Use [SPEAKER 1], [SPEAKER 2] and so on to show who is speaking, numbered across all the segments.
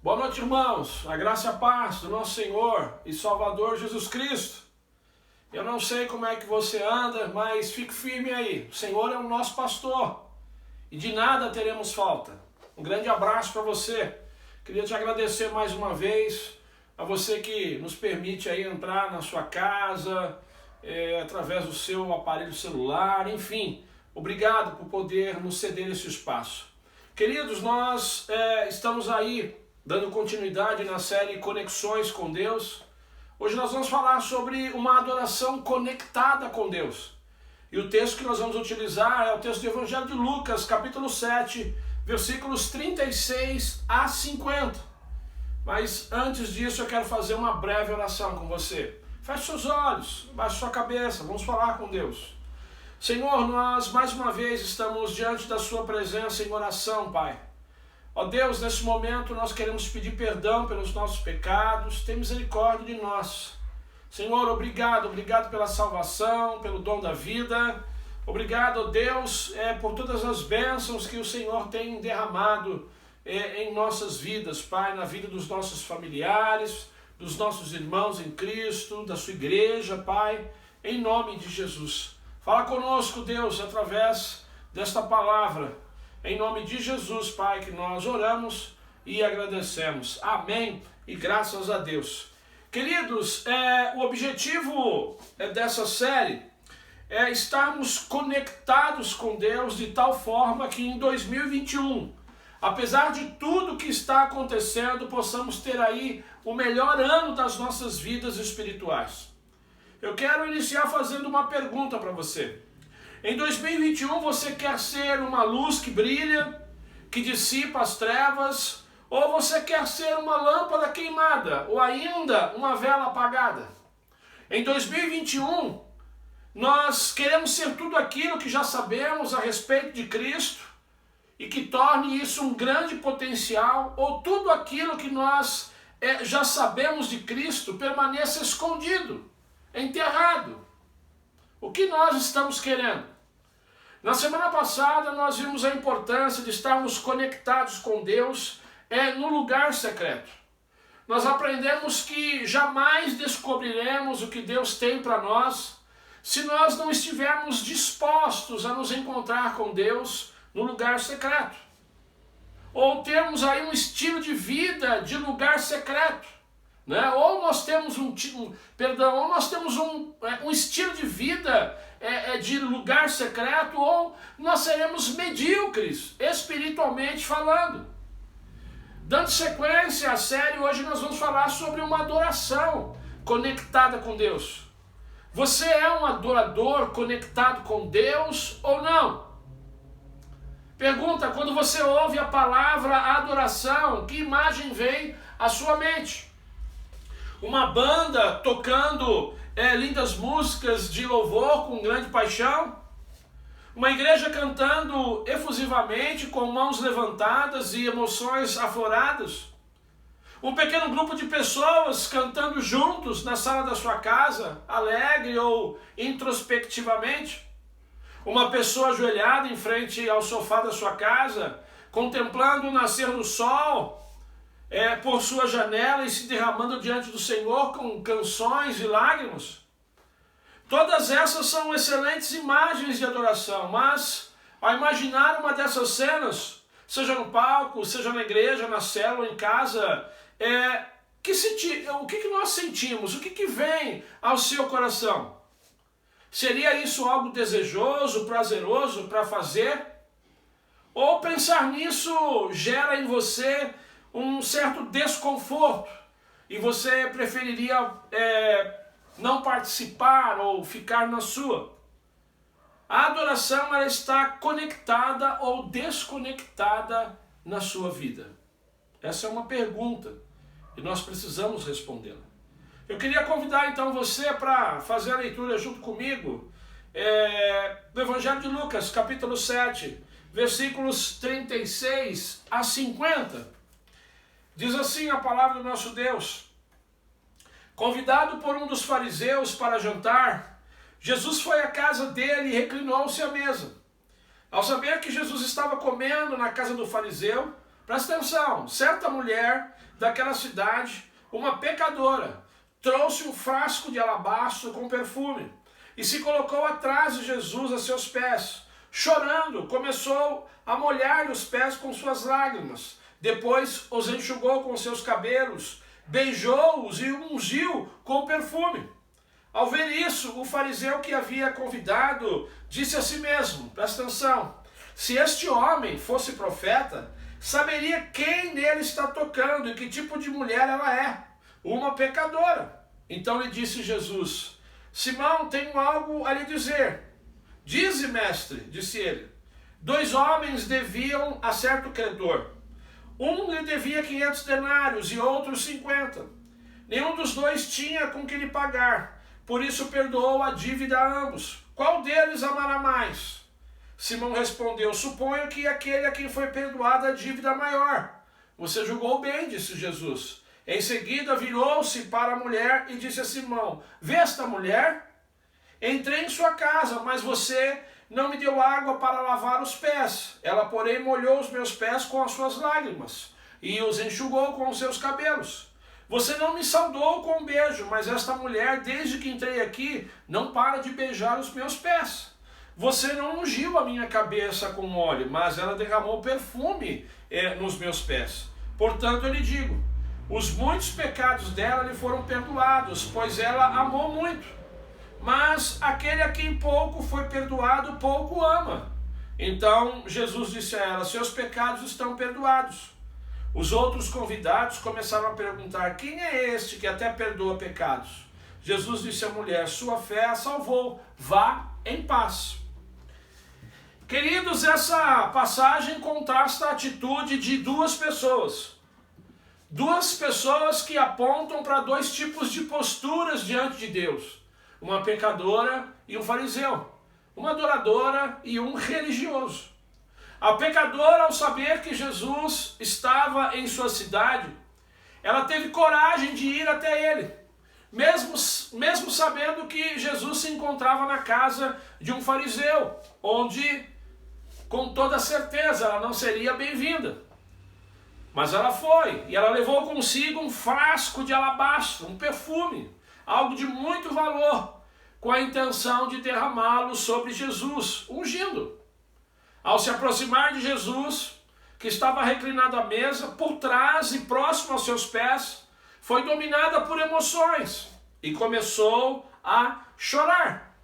[SPEAKER 1] Boa noite, irmãos. A graça e a paz do nosso Senhor e Salvador Jesus Cristo. Eu não sei como é que você anda, mas fique firme aí. O Senhor é o nosso pastor e de nada teremos falta. Um grande abraço para você. Queria te agradecer mais uma vez a você que nos permite aí entrar na sua casa, através do seu aparelho celular, enfim. Obrigado por poder nos ceder esse espaço. Queridos, nós estamos aí dando continuidade na série Conexões com Deus. Hoje nós vamos falar sobre uma adoração conectada com Deus. E o texto que nós vamos utilizar é o texto do Evangelho de Lucas, capítulo 7, versículos 36 a 50. Mas antes disso eu quero fazer uma breve oração com você. Feche seus olhos, baixe sua cabeça, vamos falar com Deus. Senhor, nós mais uma vez estamos diante da sua presença em oração, Pai. Ó Deus, nesse momento nós queremos pedir perdão pelos nossos pecados, tem misericórdia de nós. Senhor, obrigado pela salvação, pelo dom da vida. Obrigado, ó Deus, por todas as bênçãos que o Senhor tem derramado em nossas vidas, Pai, na vida dos nossos familiares, dos nossos irmãos em Cristo, da sua igreja, Pai, em nome de Jesus. Fala conosco, Deus, através desta palavra. Em nome de Jesus, Pai, que nós oramos e agradecemos. Amém e graças a Deus. Queridos, o objetivo dessa série é estarmos conectados com Deus de tal forma que em 2021, apesar de tudo que está acontecendo, possamos ter aí o melhor ano das nossas vidas espirituais. Eu quero iniciar fazendo uma pergunta para você. Em 2021 você quer ser uma luz que brilha, que dissipa as trevas, ou você quer ser uma lâmpada queimada, ou ainda uma vela apagada? Em 2021 nós queremos ser tudo aquilo que já sabemos a respeito de Cristo e que torne isso um grande potencial, ou tudo aquilo que nós já sabemos de Cristo permaneça escondido, enterrado. O que nós estamos querendo? Na semana passada nós vimos a importância de estarmos conectados com Deus no lugar secreto. Nós aprendemos que jamais descobriremos o que Deus tem para nós se nós não estivermos dispostos a nos encontrar com Deus no lugar secreto. Ou termos aí um estilo de vida de lugar secreto. Né? Ou nós temos um estilo de vida de lugar secreto, ou nós seremos medíocres, espiritualmente falando. Dando sequência à série, hoje nós vamos falar sobre uma adoração conectada com Deus. Você é um adorador conectado com Deus ou não? Pergunta, quando você ouve a palavra adoração, que imagem vem à sua mente? Uma banda tocando lindas músicas de louvor com grande paixão? Uma igreja cantando efusivamente com mãos levantadas e emoções afloradas? Um pequeno grupo de pessoas cantando juntos na sala da sua casa, alegre ou introspectivamente? Uma pessoa ajoelhada em frente ao sofá da sua casa, contemplando o nascer do sol por sua janela e se derramando diante do Senhor com canções e lágrimas? Todas essas são excelentes imagens de adoração, mas ao imaginar uma dessas cenas, seja no palco, seja na igreja, na célula, em casa, o que nós sentimos? O que vem ao seu coração? Seria isso algo desejoso, prazeroso para fazer? Ou pensar nisso gera em você um certo desconforto e você preferiria não participar ou ficar na sua? A adoração, ela está conectada ou desconectada na sua vida? Essa é uma pergunta e nós precisamos respondê-la. Eu queria convidar então você para fazer a leitura junto comigo do Evangelho de Lucas, capítulo 7, versículos 36 a 50. Diz assim a palavra do nosso Deus: convidado por um dos fariseus para jantar, Jesus foi à casa dele e reclinou-se à mesa. Ao saber que Jesus estava comendo na casa do fariseu, presta atenção, certa mulher daquela cidade, uma pecadora, trouxe um frasco de alabastro com perfume e se colocou atrás de Jesus a seus pés. Chorando, começou a molhar os pés com suas lágrimas. Depois os enxugou com seus cabelos, beijou-os e ungiu com perfume. Ao ver isso, o fariseu que havia convidado disse a si mesmo, presta atenção, se este homem fosse profeta, saberia quem nele está tocando e que tipo de mulher ela é, uma pecadora. Então lhe disse Jesus, Simão, tenho algo a lhe dizer. Dize, mestre, disse ele. 2 homens deviam a certo credor. Um lhe devia 500 denários e outro 50. Nenhum dos dois tinha com que lhe pagar. Por isso perdoou a dívida a ambos. Qual deles amará mais? Simão respondeu, suponho que aquele a quem foi perdoada a dívida maior. Você julgou bem, disse Jesus. Em seguida virou-se para a mulher e disse a Simão, vê esta mulher? Entrei em sua casa, mas você não me deu água para lavar os pés. Ela, porém, molhou os meus pés com as suas lágrimas e os enxugou com os seus cabelos. Você não me saudou com um beijo, mas esta mulher, desde que entrei aqui, não para de beijar os meus pés. Você não ungiu a minha cabeça com óleo, mas ela derramou perfume nos meus pés. Portanto, eu lhe digo, os muitos pecados dela lhe foram perdoados, pois ela amou muito. Mas aquele a quem pouco foi perdoado, pouco ama. Então Jesus disse a ela, seus pecados estão perdoados. Os outros convidados começaram a perguntar, quem é este que até perdoa pecados? Jesus disse à mulher, sua fé a salvou, vá em paz. Queridos, essa passagem contrasta a atitude de 2 pessoas. 2 pessoas que apontam para 2 tipos de posturas diante de Deus. Uma pecadora e um fariseu. Uma adoradora e um religioso. A pecadora, ao saber que Jesus estava em sua cidade, ela teve coragem de ir até ele, mesmo sabendo que Jesus se encontrava na casa de um fariseu, onde, com toda certeza, ela não seria bem-vinda. Mas ela foi, e ela levou consigo um frasco de alabastro, um perfume, algo de muito valor, com a intenção de derramá-lo sobre Jesus, ungindo. Ao se aproximar de Jesus, que estava reclinado à mesa, por trás e próximo aos seus pés, foi dominada por emoções e começou a chorar.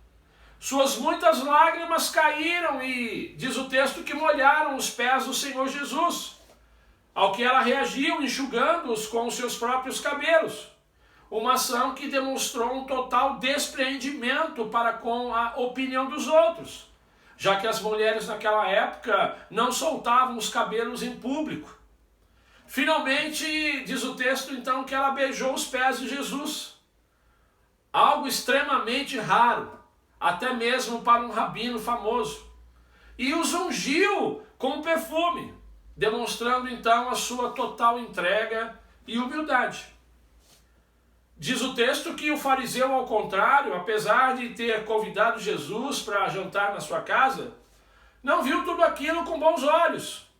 [SPEAKER 1] Suas muitas lágrimas caíram e, diz o texto, que molharam os pés do Senhor Jesus, ao que ela reagiu enxugando-os com os seus próprios cabelos. Uma ação que demonstrou um total despreendimento para com a opinião dos outros, já que as mulheres naquela época não soltavam os cabelos em público. Finalmente, diz o texto então, que ela beijou os pés de Jesus. Algo extremamente raro, até mesmo para um rabino famoso. E os ungiu com perfume, demonstrando então a sua total entrega e humildade. Diz o texto que o fariseu, ao contrário, apesar de ter convidado Jesus para jantar na sua casa, não viu tudo aquilo com bons olhos.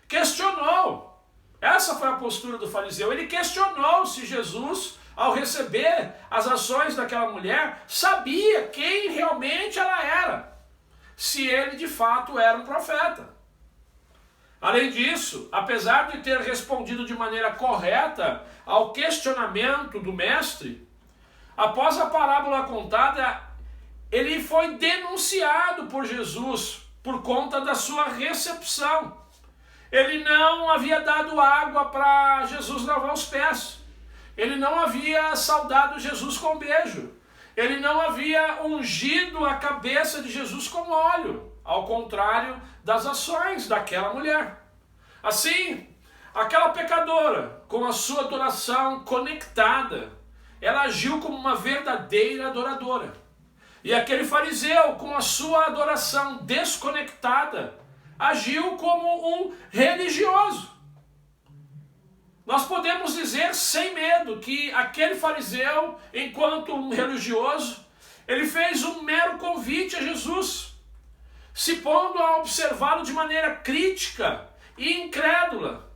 [SPEAKER 1] Questionou. Essa foi a postura do fariseu. Ele questionou se Jesus, ao receber as ações daquela mulher, sabia quem realmente ela era. Se ele de fato era um profeta. Além disso, apesar de ter respondido de maneira correta ao questionamento do mestre, após a parábola contada, ele foi denunciado por Jesus por conta da sua recepção. Ele não havia dado água para Jesus lavar os pés. Ele não havia saudado Jesus com beijo. Ele não havia ungido a cabeça de Jesus com óleo, ao contrário das ações daquela mulher. Assim, aquela pecadora, com a sua adoração conectada, ela agiu como uma verdadeira adoradora. E aquele fariseu, com a sua adoração desconectada, agiu como um religioso. Nós podemos dizer sem medo que aquele fariseu, enquanto um religioso, ele fez um mero convite a Jesus, se pondo a observá-lo de maneira crítica e incrédula,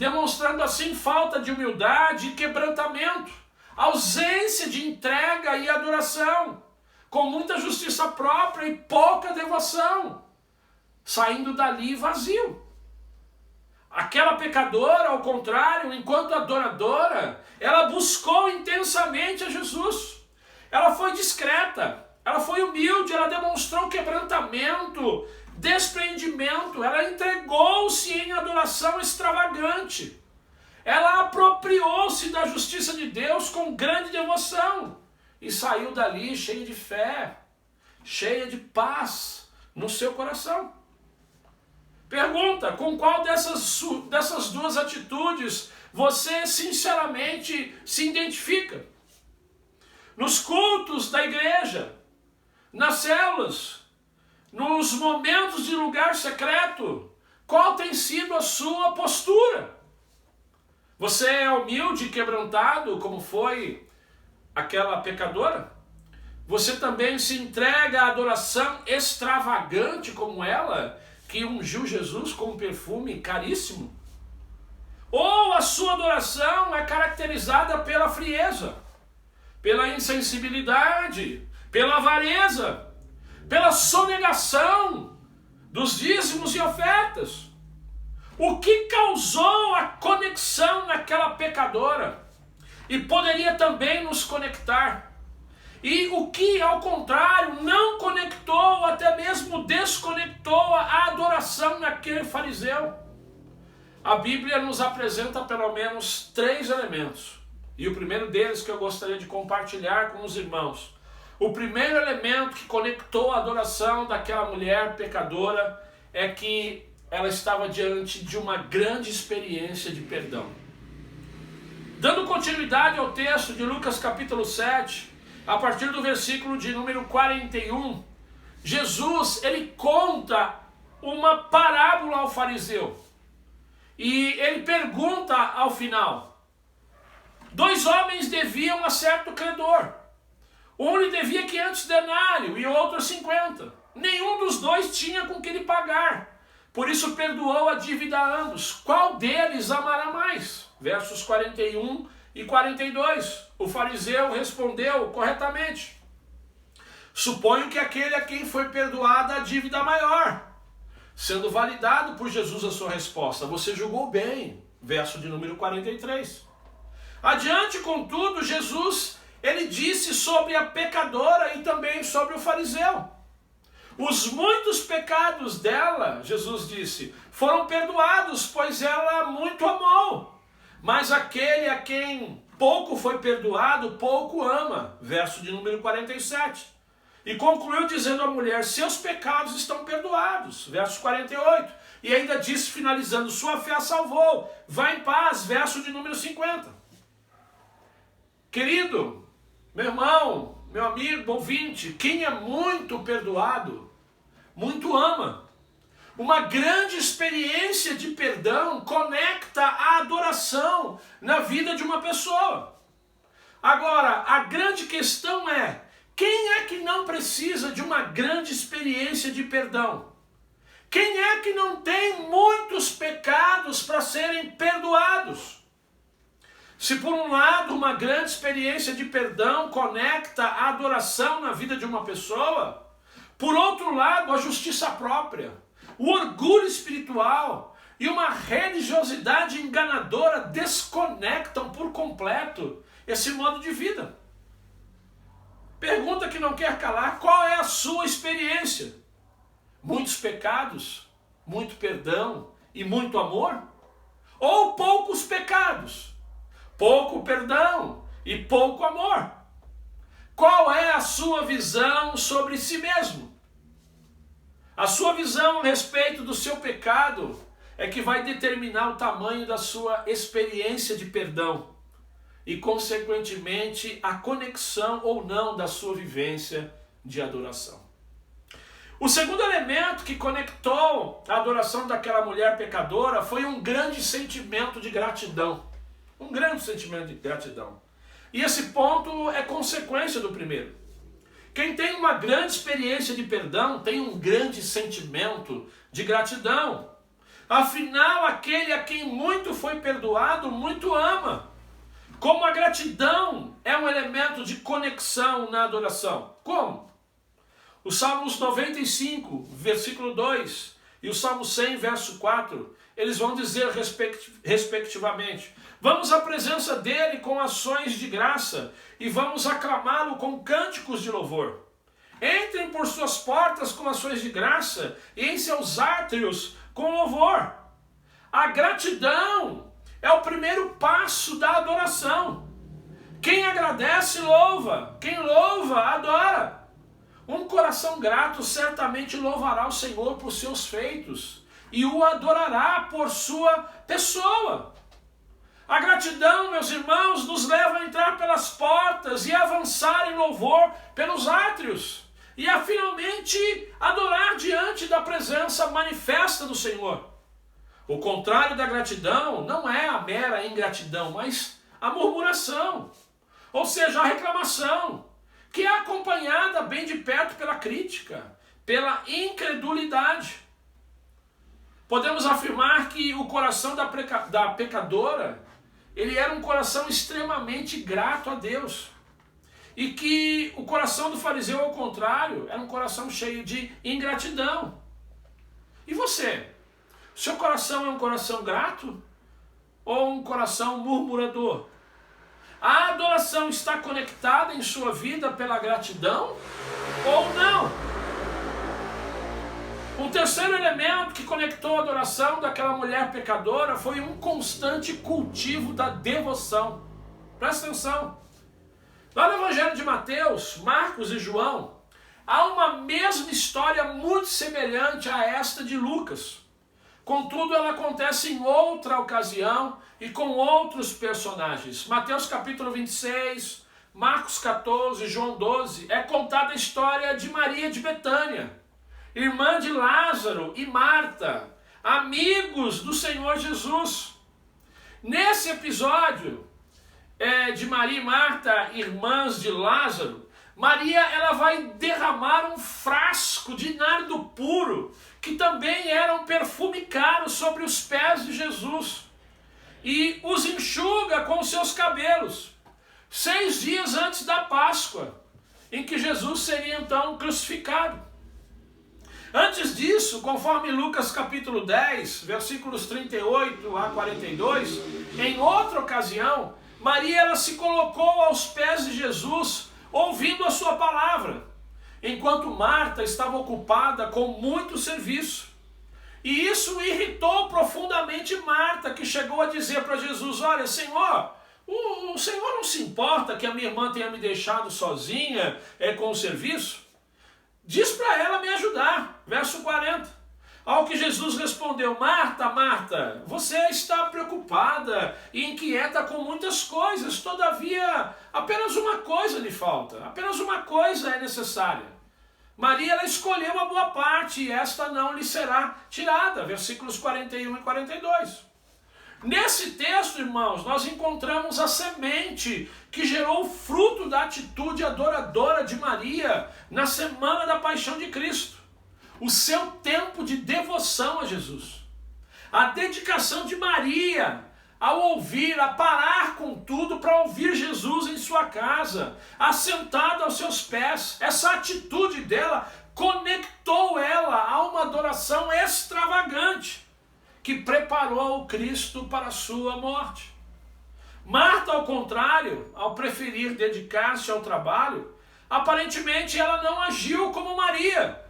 [SPEAKER 1] demonstrando assim falta de humildade e quebrantamento, ausência de entrega e adoração, com muita justiça própria e pouca devoção, saindo dali vazio. Aquela pecadora, ao contrário, enquanto adoradora, ela buscou intensamente a Jesus. Ela foi discreta, ela foi humilde, ela demonstrou quebrantamento, desprendimento, ela entregou-se em adoração extravagante. Ela apropriou-se da justiça de Deus com grande devoção e saiu dali cheia de fé, cheia de paz no seu coração. Pergunta, com qual dessas duas atitudes você sinceramente se identifica? Nos cultos da igreja, nas células, nos momentos de lugar secreto, qual tem sido a sua postura? Você é humilde e quebrantado, como foi aquela pecadora? Você também se entrega à adoração extravagante como ela, que ungiu Jesus com um perfume caríssimo? Ou a sua adoração é caracterizada pela frieza, pela insensibilidade, pela avareza, pela sonegação dos dízimos e ofertas? O que causou a conexão naquela pecadora? E poderia também nos conectar. E o que, ao contrário, não conectou, até mesmo desconectou a adoração naquele fariseu? A Bíblia nos apresenta pelo menos 3 elementos. E o primeiro deles que eu gostaria de compartilhar com os irmãos. O primeiro elemento que conectou a adoração daquela mulher pecadora é que ela estava diante de uma grande experiência de perdão. Dando continuidade ao texto de Lucas capítulo 7, a partir do versículo de número 41, Jesus, ele conta uma parábola ao fariseu. E ele pergunta ao final: 2 homens deviam a certo credor. Um lhe devia 500 denários e o outro 50. Nenhum dos dois tinha com que lhe pagar. Por isso perdoou a dívida a ambos. Qual deles amará mais? Versos 41 e 42. O fariseu respondeu corretamente: suponho que aquele a quem foi perdoada a dívida maior. Sendo validado por Jesus a sua resposta: você julgou bem. Verso de número 43. Adiante, contudo, Jesus, ele disse sobre a pecadora e também sobre o fariseu. Os muitos pecados dela, Jesus disse, foram perdoados, pois ela muito amou. Mas aquele a quem pouco foi perdoado, pouco ama. Verso de número 47. E concluiu dizendo à mulher: seus pecados estão perdoados. Verso 48. E ainda disse, finalizando: sua fé a salvou. Vá em paz. Verso de número 50. Querido, meu irmão, meu amigo, ouvinte, quem é muito perdoado, muito ama. Uma grande experiência de perdão conecta a adoração na vida de uma pessoa. Agora, a grande questão é: quem é que não precisa de uma grande experiência de perdão? Quem é que não tem muitos pecados para serem perdoados? Se por um lado uma grande experiência de perdão conecta a adoração na vida de uma pessoa, por outro lado a justiça própria, o orgulho espiritual e uma religiosidade enganadora desconectam por completo esse modo de vida. Pergunta que não quer calar: qual é a sua experiência? Muitos pecados, muito perdão e muito amor? Ou poucos pecados, pouco perdão e pouco amor? Qual é a sua visão sobre si mesmo? A sua visão a respeito do seu pecado é que vai determinar o tamanho da sua experiência de perdão e, consequentemente, a conexão ou não da sua vivência de adoração. O segundo elemento que conectou a adoração daquela mulher pecadora foi um grande sentimento de gratidão. Um grande sentimento de gratidão. E esse ponto é consequência do primeiro. Quem tem uma grande experiência de perdão tem um grande sentimento de gratidão. Afinal, aquele a quem muito foi perdoado, muito ama. Como a gratidão é um elemento de conexão na adoração. Como? Os Salmos 95, versículo 2, e o Salmo 100, verso 4, eles vão dizer respectivamente: vamos à presença dele com ações de graça e vamos aclamá-lo com cânticos de louvor. Entrem por suas portas com ações de graça e em seus átrios com louvor. A gratidão é o primeiro passo da adoração. Quem agradece, louva. Quem louva, adora. Um coração grato certamente louvará o Senhor por seus feitos e o adorará por sua pessoa. A gratidão, meus irmãos, nos leva a entrar pelas portas e avançar em louvor pelos átrios e a finalmente adorar diante da presença manifesta do Senhor. O contrário da gratidão não é a mera ingratidão, mas a murmuração, ou seja, a reclamação, que é acompanhada bem de perto pela crítica, pela incredulidade. Podemos afirmar que o coração da pecadora, ele era um coração extremamente grato a Deus. E que o coração do fariseu, ao contrário, era um coração cheio de ingratidão. E você? Seu coração é um coração grato ou um coração murmurador? A adoração está conectada em sua vida pela gratidão ou não? O terceiro elemento que conectou a adoração daquela mulher pecadora foi um constante cultivo da devoção. Presta atenção. Lá no Evangelho de Mateus, Marcos e João, há uma mesma história muito semelhante a esta de Lucas. Contudo, ela acontece em outra ocasião e com outros personagens. Mateus capítulo 26, Marcos 14, João 12, é contada a história de Maria de Betânia, irmã de Lázaro e Marta, amigos do Senhor Jesus. Nesse episódio de Maria e Marta, irmãs de Lázaro, Maria ela vai derramar um frasco de nardo puro, que também era um perfume caro, sobre os pés de Jesus, e os enxuga com seus cabelos, 6 dias antes da Páscoa, em que Jesus seria então crucificado. Antes disso, conforme Lucas capítulo 10, versículos 38 a 42, em outra ocasião, Maria ela se colocou aos pés de Jesus, ouvindo a sua palavra, enquanto Marta estava ocupada com muito serviço. E isso irritou profundamente Marta, que chegou a dizer para Jesus: olha, Senhor, o Senhor não se importa que a minha irmã tenha me deixado sozinha com o serviço? Diz para ela me ajudar. Verso 40. Ao que Jesus respondeu: Marta, Marta, você está preocupada e inquieta com muitas coisas, todavia apenas uma coisa lhe falta, apenas uma coisa é necessária. Maria ela escolheu a boa parte e esta não lhe será tirada. Versículos 41 e 42. Nesse texto, irmãos, nós encontramos a semente que gerou o fruto da atitude adoradora de Maria na semana da paixão de Cristo. O seu tempo de devoção a Jesus. A dedicação de Maria ao ouvir, a parar com tudo para ouvir Jesus em sua casa, assentada aos seus pés. Essa atitude dela conectou ela a uma adoração extravagante que preparou o Cristo para a sua morte. Marta, ao contrário, ao preferir dedicar-se ao trabalho, aparentemente ela não agiu como Maria.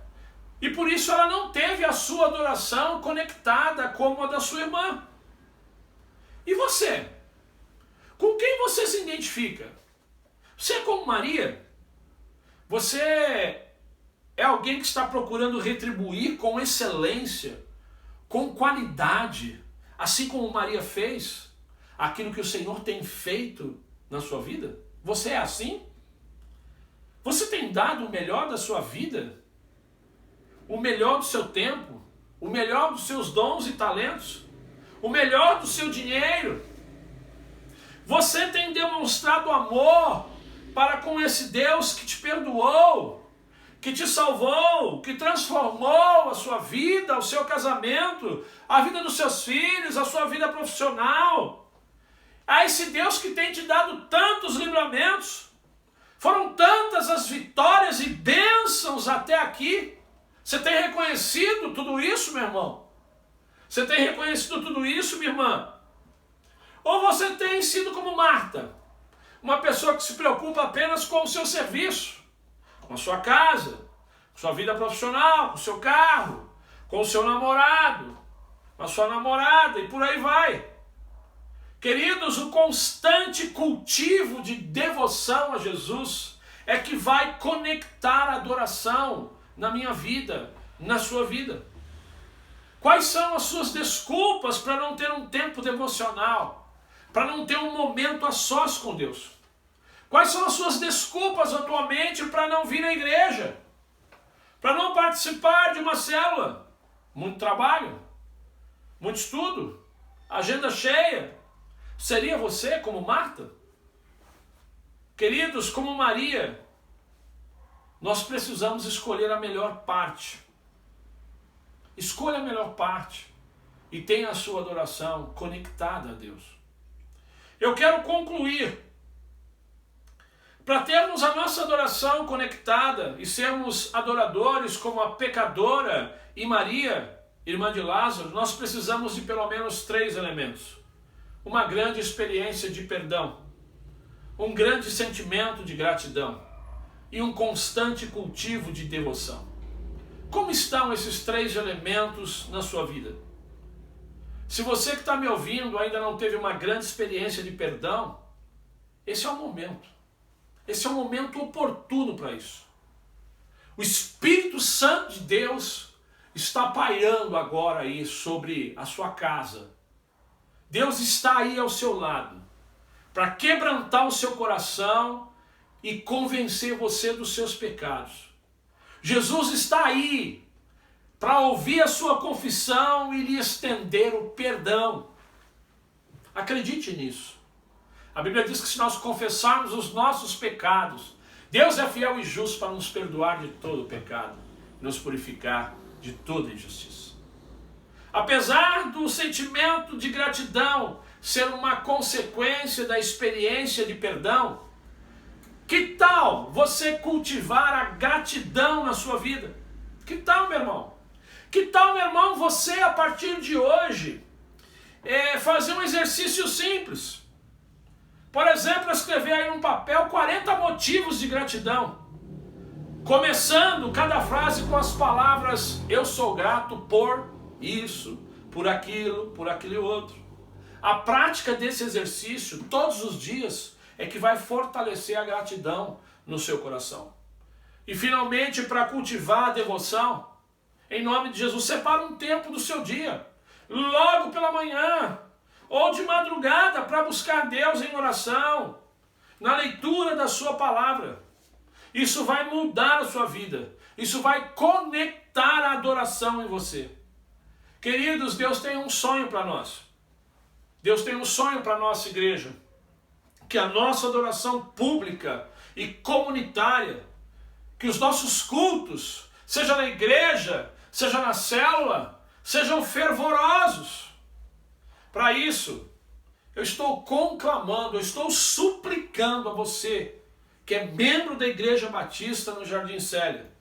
[SPEAKER 1] E por isso ela não teve a sua adoração conectada como a da sua irmã. E você? Com quem você se identifica? Você é como Maria? Você é alguém que está procurando retribuir com excelência, com qualidade, assim como Maria fez, aquilo que o Senhor tem feito na sua vida? Você é assim? Você tem dado o melhor da sua vida? O melhor do seu tempo? O melhor dos seus dons e talentos? O melhor do seu dinheiro? Você tem demonstrado amor para com esse Deus que te perdoou, que te salvou, que transformou a sua vida, o seu casamento, a vida dos seus filhos, a sua vida profissional. A esse Deus que tem te dado tantos livramentos. Foram tantas as vitórias e bênçãos até aqui. Você tem reconhecido tudo isso, meu irmão? Você tem reconhecido tudo isso, minha irmã? Ou você tem sido como Marta, uma pessoa que se preocupa apenas com o seu serviço, com a sua casa, com a sua vida profissional, com o seu carro, com o seu namorado, com a sua namorada e por aí vai. Queridos, o constante cultivo de devoção a Jesus é que vai conectar a adoração na minha vida, na sua vida. Quais são as suas desculpas para não ter um tempo devocional? Para não ter um momento a sós com Deus? Quais são as suas desculpas atualmente para não vir à igreja? Para não participar de uma célula? Muito trabalho? Muito estudo? Agenda cheia? Seria você como Marta? Queridos, como Maria, nós precisamos escolher a melhor parte. Escolha a melhor parte e tenha a sua adoração conectada a Deus. Eu quero concluir. Para termos a nossa adoração conectada e sermos adoradores como a pecadora e Maria, irmã de Lázaro, nós precisamos de pelo menos 3 elementos. Uma grande experiência de perdão, um grande sentimento de gratidão e um constante cultivo de devoção. Como estão esses 3 elementos na sua vida? Se você que está me ouvindo ainda não teve uma grande experiência de perdão, esse é o momento. Esse é o momento oportuno para isso. O Espírito Santo de Deus está pairando agora aí sobre a sua casa. Deus está aí ao seu lado para quebrantar o seu coração e convencer você dos seus pecados. Jesus está aí para ouvir a sua confissão e lhe estender o perdão. Acredite nisso. A Bíblia diz que se nós confessarmos os nossos pecados, Deus é fiel e justo para nos perdoar de todo o pecado, nos purificar de toda injustiça. Apesar do sentimento de gratidão ser uma consequência da experiência de perdão, que tal você cultivar a gratidão na sua vida? Que tal, meu irmão? Que tal, meu irmão, você a partir de hoje fazer um exercício simples? Por exemplo, escrever aí num papel 40 motivos de gratidão. Começando cada frase com as palavras: eu sou grato por isso, por aquele outro. A prática desse exercício, todos os dias, é que vai fortalecer a gratidão no seu coração. E finalmente, para cultivar a devoção, em nome de Jesus, separa um tempo do seu dia, logo pela manhã, ou de madrugada, para buscar Deus em oração, na leitura da sua palavra. Isso vai mudar a sua vida. Isso vai conectar a adoração em você. Queridos, Deus tem um sonho para nós. Deus tem um sonho para a nossa igreja. Que a nossa adoração pública e comunitária, que os nossos cultos, seja na igreja, seja na célula, sejam fervorosos. Para isso, eu estou conclamando, eu estou suplicando a você, que é membro da Igreja Batista no Jardim Célia,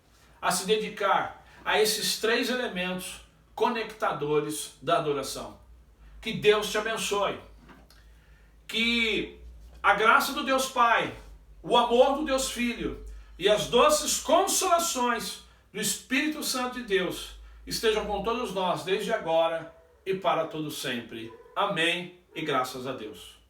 [SPEAKER 1] a se dedicar a esses 3 elementos conectadores da adoração. Que Deus te abençoe. Que a graça do Deus Pai, o amor do Deus Filho e as doces consolações do Espírito Santo de Deus estejam com todos nós, desde agora e para todo sempre. Amém e graças a Deus.